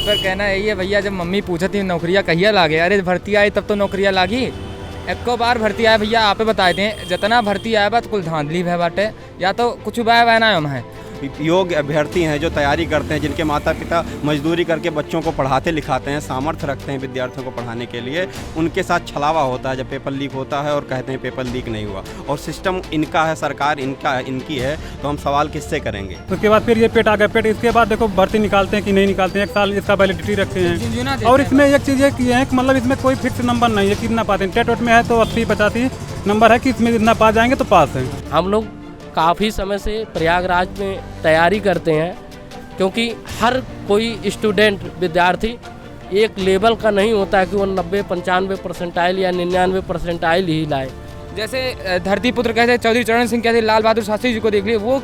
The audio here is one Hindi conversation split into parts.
पर कहना यही है भैया, जब मम्मी पूछती नौकरियाँ कहिया लागे, अरे भर्ती आई तब तो नौकरियाँ लागी। एको बार भर्ती आया भैया, आप बता दें जितना भर्ती आया बा तो कुल धांधली है बाटे, या तो कुछ उबाय वह ना है। योग्य अभ्यर्थी हैं जो तैयारी करते हैं, जिनके माता पिता मजदूरी करके बच्चों को पढ़ाते लिखाते हैं, सामर्थ्य रखते हैं विद्यार्थियों को पढ़ाने के लिए, उनके साथ छलावा होता है जब पेपर लीक होता है और कहते हैं पेपर लीक नहीं हुआ। और सिस्टम इनका है, सरकार इनकी है, तो हम सवाल किससे करेंगे। उसके बाद फिर ये पेट आ गया पेट, इसके बाद देखो भर्ती निकालते हैं कि नहीं निकालते हैं, 1 साल इसका वैलिडिटी रखते हैं। और इसमें एक चीज़ ये की है कि मतलब इसमें कोई फिक्स नंबर नहीं है कितना पाते हैं। टेट वेट में है तो 80-85 नंबर है कि इसमें जितना पास जाएंगे तो पास है। हम लोग काफ़ी समय से प्रयागराज में तैयारी करते हैं, क्योंकि हर कोई स्टूडेंट विद्यार्थी एक लेवल का नहीं होता है कि वो 90-95 परसेंटाइल या 99 परसेंटाइल ही लाए। जैसे धरती पुत्र कहते चौधरी चरण सिंह कहते, लाल बहादुर शास्त्री जी को देख लिए, वो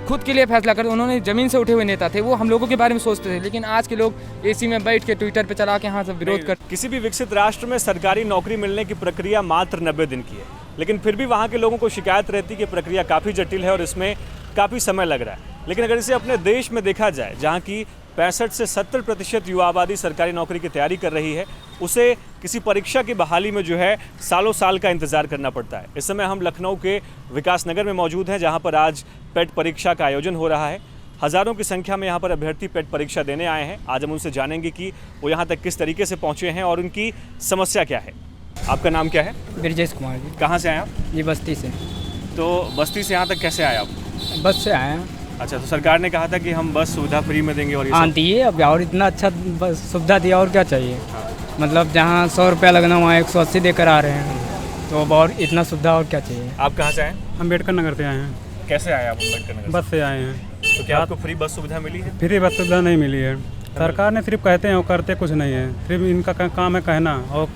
खुद के लिए फैसला करते, उन्होंने ज़मीन से उठे हुए नेता थे, वो हम लोगों के बारे में सोचते थे। लेकिन आज के लोग एसी में बैठ के ट्विटर पे चला के यहाँ सब विरोध कर। किसी भी विकसित राष्ट्र में सरकारी नौकरी मिलने की प्रक्रिया मात्र 90 दिन की है, लेकिन फिर भी वहाँ के लोगों को शिकायत रहती है कि प्रक्रिया काफ़ी जटिल है और इसमें काफ़ी समय लग रहा है। लेकिन अगर इसे अपने देश में देखा जाए, जहाँ की 65 से 70% युवा आबादी सरकारी नौकरी की तैयारी कर रही है, उसे किसी परीक्षा की बहाली में जो है सालों साल का इंतजार करना पड़ता है। इस समय हम लखनऊ के विकास नगर में मौजूद हैं, जहाँ पर आज पेट परीक्षा का आयोजन हो रहा है। हज़ारों की संख्या में यहाँ पर अभ्यर्थी पेट परीक्षा देने आए हैं। आज हम उनसे जानेंगे कि वो यहाँ तक किस तरीके से पहुँचे हैं और उनकी समस्या क्या है। आपका नाम क्या है? ब्रजेश कुमार जी। कहाँ से आए आप? ये बस्ती से। तो बस्ती से यहाँ तक कैसे आए आप? बस से आए हैं। अच्छा, तो सरकार ने कहा था कि हम बस सुविधा फ्री में देंगे और ये सब। दिए अब, और इतना अच्छा बस सुविधा दिया और क्या चाहिए। मतलब जहाँ 100 रुपया लगना वहाँ 180 देकर आ रहे हैं, तो अब और इतना सुविधा और क्या चाहिए। आप कहाँ से आए? अम्बेडकर नगर से आए हैं। कैसे आए आप अम्बेडकर नगर? बस से आए हैं। तो क्या आपको फ्री बस सुविधा मिली है? फ्री बस सुविधा नहीं मिली है। सरकार ने सिर्फ कहते हैं और करते कुछ नहीं है। सिर्फ इनका काम है कहना और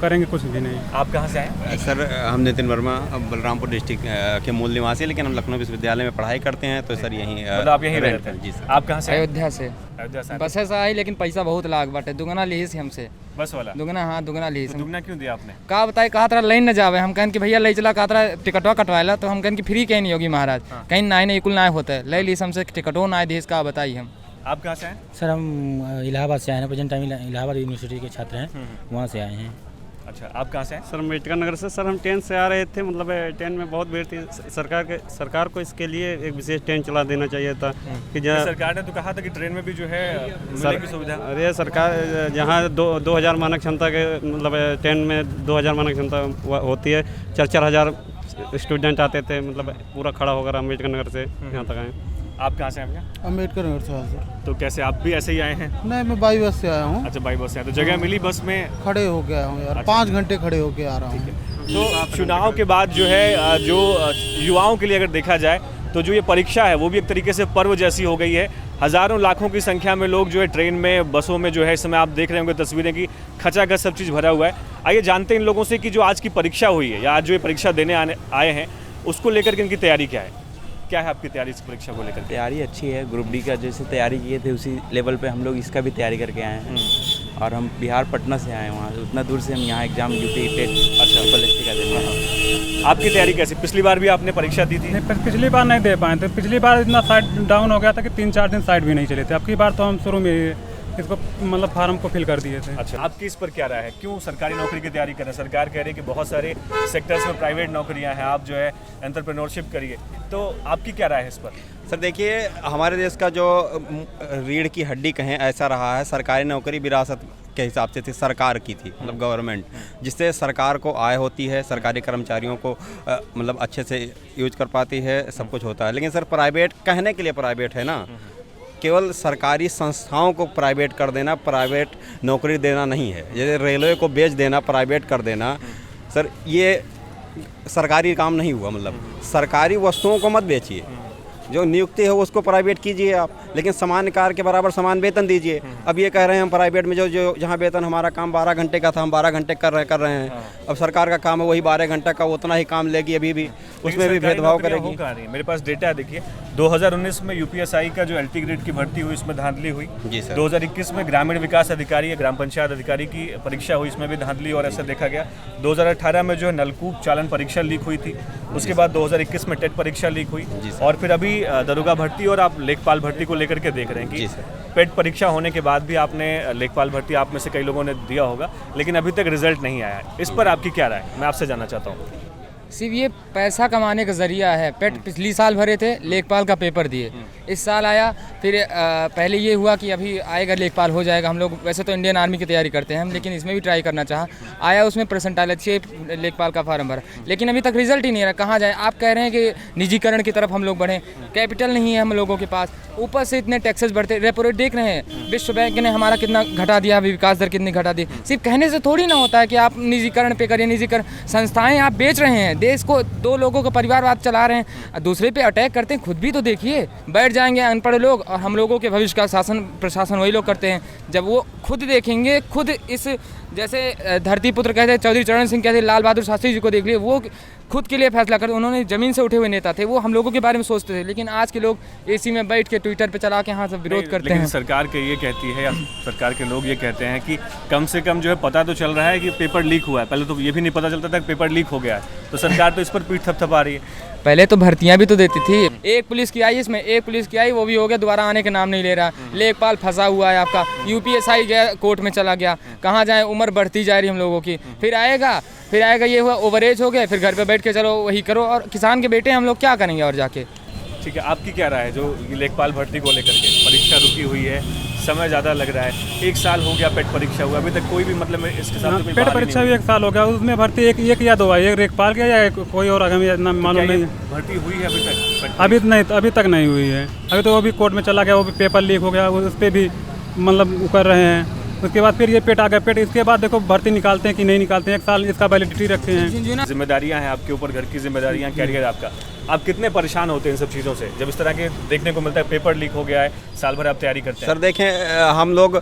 करेंगे कुछ भी नहीं। आप कहाँ से आए? सर हम नितिन वर्मा, बलरामपुर डिस्ट्रिक्ट के मूल निवासी, लेकिन हम लखनऊ विश्वविद्यालय में पढ़ाई करते हैं, तो सर यहीं मतलब आप यहीं रहते हैं? जी सर। आप कहाँ से? अयोध्या से। अयोध्या से। बस से आई, लेकिन पैसा बहुत लाग बाटे, दुगना ली हमसे। बस वाला दुगना? हाँ दुगना ली। तो दुगना क्यों दिया आपने? कहा बताए, कहा तरह लाइन न जावे। हम कहन कि भैया ले चला, कहा तरह टिकटवा कटवाएला, तो हम कहन कि फ्री कहीं नहीं होगी महाराज। कहीं ना नहीं कुल ना होता है, ले ली हमसे टिकटो ना देश का बताइए हम। आप कहाँ से हैं? सर हम इलाहाबाद से आए हैं, प्रेजेंट टाइम इलाहाबाद यूनिवर्सिटी के छात्र हैं, वहाँ से आए हैं। अच्छा, आप कहाँ से हैं? सर अम्बेडकर नगर से। सर हम ट्रेन से आ रहे थे, मतलब ट्रेन में बहुत भीड़ थी। सरकार को इसके लिए एक विशेष ट्रेन चला देना चाहिए था कि जहाँ सरकार ने तो कहा था कि ट्रेन में भी जो है मिलेगी सुविधा। अरे सरकार जहाँ 2000 मानक क्षमता के, मतलब ट्रेन में 2000 मानक क्षमता होती है, 4-4 हज़ार स्टूडेंट आते थे, मतलब पूरा खड़ा होकर अम्बेडकर नगर से यहाँ तक आए। आप कहाँ से हैं भैया? अम्बेडकर नगर से आया सर। तो कैसे आप भी ऐसे ही आए हैं? नहीं, मैं बाई बस से आया हूँ। अच्छा, बाई बस से आए, तो जगह मिली बस में? खड़े हो गया हूँ यार, 5 घंटे खड़े होके आ रहा हूँ। तो चुनाव के बाद जो है, जो युवाओं के लिए अगर देखा जाए तो जो ये परीक्षा है वो भी एक तरीके से पर्व जैसी हो गई है। हज़ारों लाखों की संख्या में लोग जो है ट्रेन में, बसों में जो है, इस समय आप देख रहे होंगे तस्वीरें की खचाखच सब चीज़ भरा हुआ है। आइए जानते हैं इन लोगों से कि जो आज की परीक्षा हुई है या आज जो ये परीक्षा देने आए हैं, उसको लेकर के इनकी तैयारी क्या है। क्या है आपकी तैयारी इस परीक्षा को लेकर? तैयारी अच्छी है। ग्रुप डी का जैसे तैयारी किए थे उसी लेवल पे हम लोग इसका भी तैयारी करके आए हैं। और हम बिहार पटना से आए हैं, वहाँ उतना दूर से हम यहाँ एग्जाम यूपी टेट ट्रिपल का देते हैं। आपकी तैयारी कैसी? पिछली बार भी आपने परीक्षा दी थी? नहीं, पिछली बार नहीं दे पाए थे। पिछली बार इतना साइड डाउन हो गया था कि 3-4 दिन साइड भी नहीं चले थे। अब की बार तो हम शुरू में इसको मतलब फार्म को फिल कर दिए थे। अच्छा, आपकी इस पर क्या राय है? क्यों सरकारी नौकरी की तैयारी कर रहे हैं? सरकार कह रही है कि बहुत सारे सेक्टर्स में प्राइवेट नौकरियां हैं, आप जो है एंटरप्रेन्योरशिप करिए, तो आपकी क्या राय है इस पर? सर देखिए, हमारे देश का जो रीढ़ की हड्डी कहें ऐसा रहा है, सरकारी नौकरी विरासत के हिसाब से थी, सरकार की थी, मतलब गवर्नमेंट, जिससे सरकार को आय होती है, सरकारी कर्मचारियों को मतलब अच्छे से यूज कर पाती है, सब कुछ होता है। लेकिन सर प्राइवेट कहने के लिए प्राइवेट है ना, केवल सरकारी संस्थाओं को प्राइवेट कर देना, प्राइवेट नौकरी देना नहीं है। जैसे रेलवे को बेच देना, प्राइवेट कर देना, सर ये सरकारी काम नहीं हुआ। मतलब सरकारी वस्तुओं को मत बेचिए, जो नियुक्ति है उसको प्राइवेट कीजिए आप, लेकिन समान कार्य के बराबर समान वेतन दीजिए। अब ये कह रहे हैं हम प्राइवेट में जो जहाँ वेतन हमारा काम 12 घंटे का था, हम 12 घंटे कर रहे हैं। अब सरकार का काम है वही 12 घंटे का, उतना ही काम लेगी अभी भी, उसमें भी भेदभाव करेगी। मेरे पास डेटा है, देखिए 2019 में यूपीएसआई का जो एलटी ग्रेड की भर्ती हुई, इसमें धांधली हुई। जी सर। 2021 में ग्रामीण विकास अधिकारी या ग्राम पंचायत अधिकारी की परीक्षा हुई, इसमें भी धांधली और ऐसा देखा गया। 2018 में जो है नलकूप चालन परीक्षा लीक हुई थी, उसके बाद 2021 में टेट परीक्षा लीक हुई, और फिर अभी दरोगा भर्ती और आप लेखपाल भर्ती को लेकर के देख रहे हैं कि पेट परीक्षा होने के बाद भी आपने लेखपाल भर्ती आप में से कई लोगों ने दिया होगा, लेकिन अभी तक रिजल्ट नहीं आया है। इस पर आपकी क्या राय है, मैं आपसे जानना चाहता हूँ। सिर्फ ये पैसा कमाने का ज़रिया है। पेट पिछली साल भरे थे, लेखपाल का पेपर दिए, इस साल आया। फिर पहले ये हुआ कि अभी आएगा लेखपाल हो जाएगा। हम लोग वैसे तो इंडियन आर्मी की तैयारी करते हैं हम, लेकिन इसमें भी ट्राई करना चाहा। आया उसमें परसेंटाइल अच्छे, लेखपाल का फार्म भरा, लेकिन अभी तक रिजल्ट ही नहीं रहा। कहाँ जाए? आप कह रहे हैं कि निजीकरण की तरफ हम लोग बढ़ें, कैपिटल नहीं है हम लोगों के पास, ऊपर से इतने टैक्सेस बढ़ते। रेपो रेट देख रहे हैं, विश्व बैंक ने हमारा कितना घटा दिया, अभी विकास दर कितनी घटा दी। सिर्फ कहने से थोड़ी ना होता है कि आप निजीकरण पे करिए। निजीकरण संस्थाएं आप बेच रहे हैं, देश को, दो लोगों का परिवारवाद चला रहे हैं, दूसरे पे अटैक करते हैं। खुद भी तो देखिए, बैठ जाएंगे अनपढ़ लोग और हम लोगों के भविष्य का शासन प्रशासन वही लोग करते हैं। जब वो खुद देखेंगे, खुद इस जैसे धरती पुत्र कहते हैं, चौधरी चरण सिंह कहते हैं, लाल बहादुर शास्त्री जी को देख लिए, वो खुद के लिए फैसला करते। उन्होंने ज़मीन से उठे हुए नेता थे, वो हम लोगों के बारे में सोचते थे। लेकिन आज के लोग एसी में बैठ के ट्विटर पे चला के यहाँ सब विरोध करते हैं। सरकार के ये कहती है, या सरकार के लोग ये कहते हैं कि कम से कम जो है पता तो चल रहा है कि पेपर लीक हुआ है। पहले तो ये भी नहीं पता चलता था कि पेपर लीक हो गया है, तो सरकार तो इस पर पीठ थपथपा रही है। पहले तो भर्तियां भी तो देती थी। एक पुलिस की आई, इसमें एक पुलिस की आई, वो भी हो गया, दोबारा आने के नाम नहीं ले रहा। लेखपाल फंसा हुआ है आपका, यूपीएसआई गया, कोर्ट में चला गया। कहाँ जाए? उम्र बढ़ती जा रही हम लोगों की। फिर आएगा ये हुआ, ओवरेज हो गए, फिर घर पे बैठ के चलो वही करो। और किसान के बेटे हम लोग क्या करेंगे और जाके? ठीक है, आपकी क्या राय है जो लेखपाल भर्ती को लेकर के? परीक्षा रुकी हुई है, समय ज़्यादा लग रहा है, 1 साल हो गया पेट परीक्षा हुआ, अभी तक कोई भी मतलब इसके साथ पेट परीक्षा भी 1 साल हो गया, उसमें भर्ती एक या 2 आई, एक लेखपाल के या कोई और आगे मालूम नहीं। भर्ती हुई है अभी तक? अभी तक नहीं हुई है। अभी तो वो भी कोर्ट में चला गया, वो भी पेपर लीक हो गया, उस पर भी मतलब कर रहे हैं। उसके बाद फिर ये पेट आ गया। पेट इसके बाद देखो भर्ती निकालते हैं कि नहीं निकालते हैं, 1 साल इसका वैलिडिटी रखते हैं। जिम्मेदारियां हैं आपके ऊपर, घर की जिम्मेदारियां, कैरियर आपका। आप कितने परेशान होते हैं इन सब चीज़ों से जब इस तरह के देखने को मिलता है? पेपर लीक हो गया है, साल भर आप तैयारी करते हैं। सर देखें, हम लोग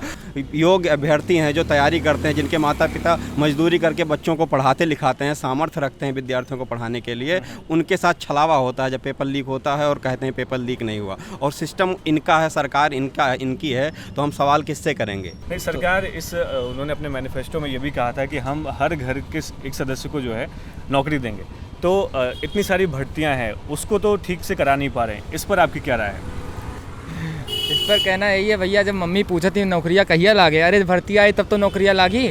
योग्य अभ्यर्थी हैं जो तैयारी करते हैं, जिनके माता पिता मजदूरी करके बच्चों को पढ़ाते लिखाते हैं, सामर्थ्य रखते हैं विद्यार्थियों को पढ़ाने के लिए। उनके साथ छलावा होता है जब पेपर लीक होता है और कहते हैं पेपर लीक नहीं हुआ। और सिस्टम इनका है, सरकार इनकी है, तो हम सवाल किससे करेंगे? नहीं, सरकार उन्होंने अपने मैनिफेस्टो में ये भी कहा था कि हम हर घर के एक सदस्य को जो है नौकरी देंगे। तो इतनी सारी भर्तियां हैं, उसको तो ठीक से करा नहीं पा रहे हैं। इस पर आपकी क्या राय है? इस पर कहना यही है भैया, जब मम्मी पूछती नौकरियाँ कहिया लागे, अरे भर्ती आई तब तो नौकरियाँ लागी।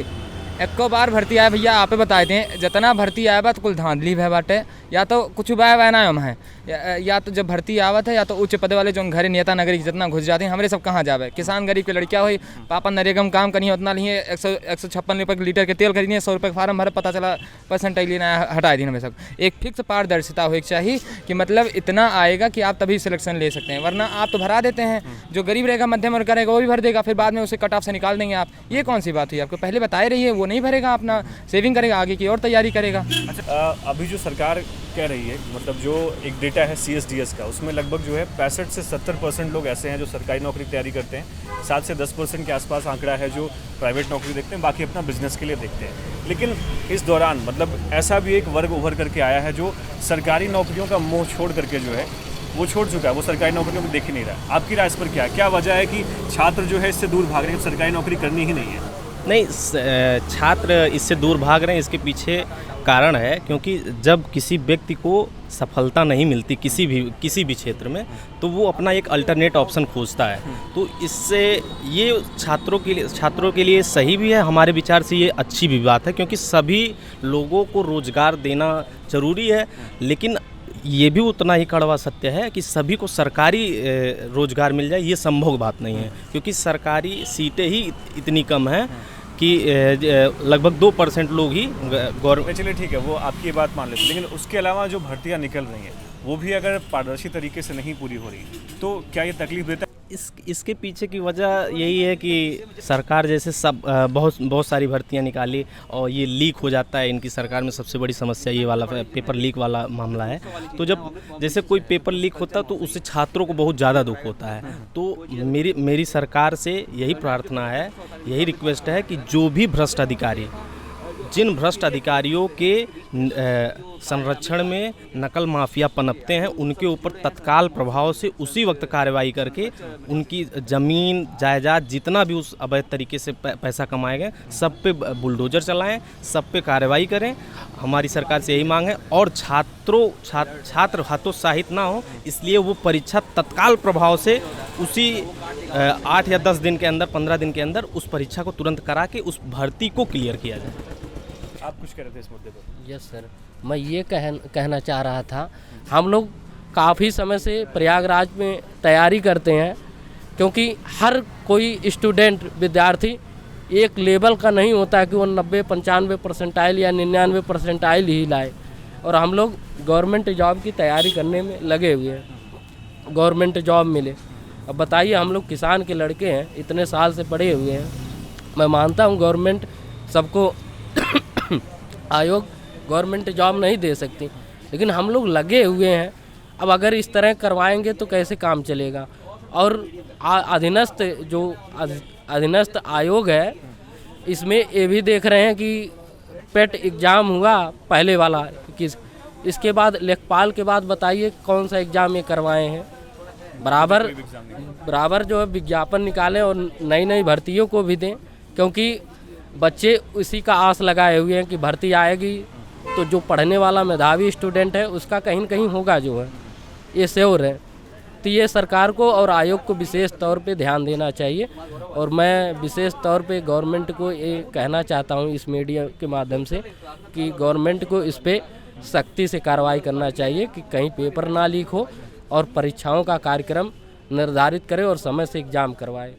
एको बार भर्ती आया भैया, आप बता दें, जितना भर्ती आया बा तो कुल धांधली है बाटे, या तो कुछ उबाय वैनायम है, या तो जब भर्ती आवत है, या तो उच्च पद वाले जो घरे नेता नगरी जितना घुस जाते हैं, हमारे सब कहाँ जावे। किसान गरीब की लड़कियाँ हुई, पापा नरेगा में काम करिए, उतना लिए 156 रुपये लीटर के तेल खरीदिए, 100 रुपये का फार्म भरा, पता चला परसेंटाइल लेना हटा दी। हमें सब एक फिक्स पारदर्शिता हो चाहिए कि मतलब इतना आएगा कि आप तभी सिलेक्शन ले सकते हैं, वरना आप तो भरा देते हैं। जो गरीब रहेगा, मध्यम वर्ग रहेगा, वो भी भर देगा, फिर बाद में उसे कट ऑफ से निकाल देंगे आप। ये कौन सी बात हुई? आपको पहले बताए रही है, वो नहीं भरेगा, अपना सेविंग करेगा, आगे की और तैयारी करेगा। अच्छा, अभी जो सरकार कह रही है, मतलब जो एक डेटा है CSDS का, उसमें लगभग जो है 65 से 70% लोग ऐसे हैं जो सरकारी नौकरी की तैयारी करते हैं। 7 से 10% के आसपास आंकड़ा है जो प्राइवेट नौकरी देखते हैं, बाकी अपना बिजनेस के लिए देखते हैं। लेकिन इस दौरान मतलब ऐसा भी एक वर्ग उभर करके आया है जो सरकारी नौकरियों का मोह छोड़ करके जो है वो छोड़ चुका है, वो सरकारी नौकरियों को देख ही नहीं रहा। आपकी राय इस पर क्या वजह है कि छात्र जो है इससे दूर भाग रहे हैं, सरकारी नौकरी करनी ही नहीं है? नहीं, छात्र इससे दूर भाग रहे हैं, इसके पीछे कारण है क्योंकि जब किसी व्यक्ति को सफलता नहीं मिलती किसी भी क्षेत्र में, तो वो अपना एक अल्टरनेट ऑप्शन खोजता है। तो इससे ये छात्रों के लिए सही भी है, हमारे विचार से ये अच्छी भी बात है, क्योंकि सभी लोगों को रोज़गार देना ज़रूरी है। लेकिन ये भी उतना ही कड़वा सत्य है कि सभी को सरकारी रोज़गार मिल जाए, ये संभव बात नहीं है, क्योंकि सरकारी सीटें ही इतनी कम हैं कि लगभग 2% लोग ही गवर्नमेंट। चलिए ठीक है, वो आपकी बात मान लेते, लेकिन उसके अलावा जो भर्तियां निकल रही हैं वो भी अगर पारदर्शी तरीके से नहीं पूरी हो रही, तो क्या ये तकलीफ देता है? इसके पीछे की वजह यही है कि सरकार जैसे बहुत सारी भर्तियां निकाली और ये लीक हो जाता है। इनकी सरकार में सबसे बड़ी समस्या ये वाला पेपर लीक वाला मामला है। तो जब जैसे कोई पेपर लीक होता तो उससे छात्रों को बहुत ज़्यादा दुख होता है। तो मेरी सरकार से यही प्रार्थना है, यही रिक्वेस्ट है कि जो भी भ्रष्ट अधिकारी, जिन भ्रष्ट अधिकारियों के संरक्षण में नकल माफिया पनपते हैं, उनके ऊपर तत्काल प्रभाव से उसी वक्त कार्रवाई करके उनकी ज़मीन जायदाद जितना भी उस अवैध तरीके से पैसा कमाए गए, सब पे बुलडोजर चलाएं, सब पे कार्रवाई करें। हमारी सरकार से यही मांग है। और छात्र हतोत्साहित ना हो, इसलिए वो परीक्षा तत्काल प्रभाव से उसी 8 या 10 दिन के अंदर, 15 दिन के अंदर उस परीक्षा को तुरंत करा के उस भर्ती को क्लियर किया जाए। आप कुछ कह रहे थे इस मुद्दे पर? यस सर, मैं ये कहना चाह रहा था, हम लोग काफ़ी समय से प्रयागराज में तैयारी करते हैं, क्योंकि हर कोई स्टूडेंट विद्यार्थी एक लेवल का नहीं होता है कि वो 90-95 परसेंटाइल या 99 परसेंटाइल ही लाए। और हम लोग गवर्नमेंट जॉब की तैयारी करने में लगे हुए हैं, गवर्नमेंट जॉब मिले। अब बताइए, हम लोग किसान के लड़के हैं, इतने साल से पढ़े हुए हैं। मैं मानता हूँ गवर्नमेंट सबको आयोग गवर्नमेंट जॉब नहीं दे सकती, लेकिन हम लोग लगे हुए हैं। अब अगर इस तरह करवाएंगे तो कैसे काम चलेगा? और अधीनस्थ आयोग है, इसमें ये भी देख रहे हैं कि पेट एग्ज़ाम हुआ पहले वाला, इसके बाद लेखपाल के बाद बताइए कौन सा एग्ज़ाम ये करवाए हैं। बराबर जो है विज्ञापन निकालें और नई नई भर्तियों को भी दें, क्योंकि बच्चे उसी का आस लगाए हुए हैं कि भर्ती आएगी तो जो पढ़ने वाला मेधावी स्टूडेंट है उसका कहीं न कहीं होगा, जो है ये श्योर है। तो ये सरकार को और आयोग को विशेष तौर पे ध्यान देना चाहिए। और मैं विशेष तौर पे गवर्नमेंट को ये कहना चाहता हूँ इस मीडिया के माध्यम से कि गवर्नमेंट को इस पे सख्ती से कार्रवाई करना चाहिए कि कहीं पेपर ना लीक हो और परीक्षाओं का कार्यक्रम निर्धारित करे और समय से एग्ज़ाम करवाए।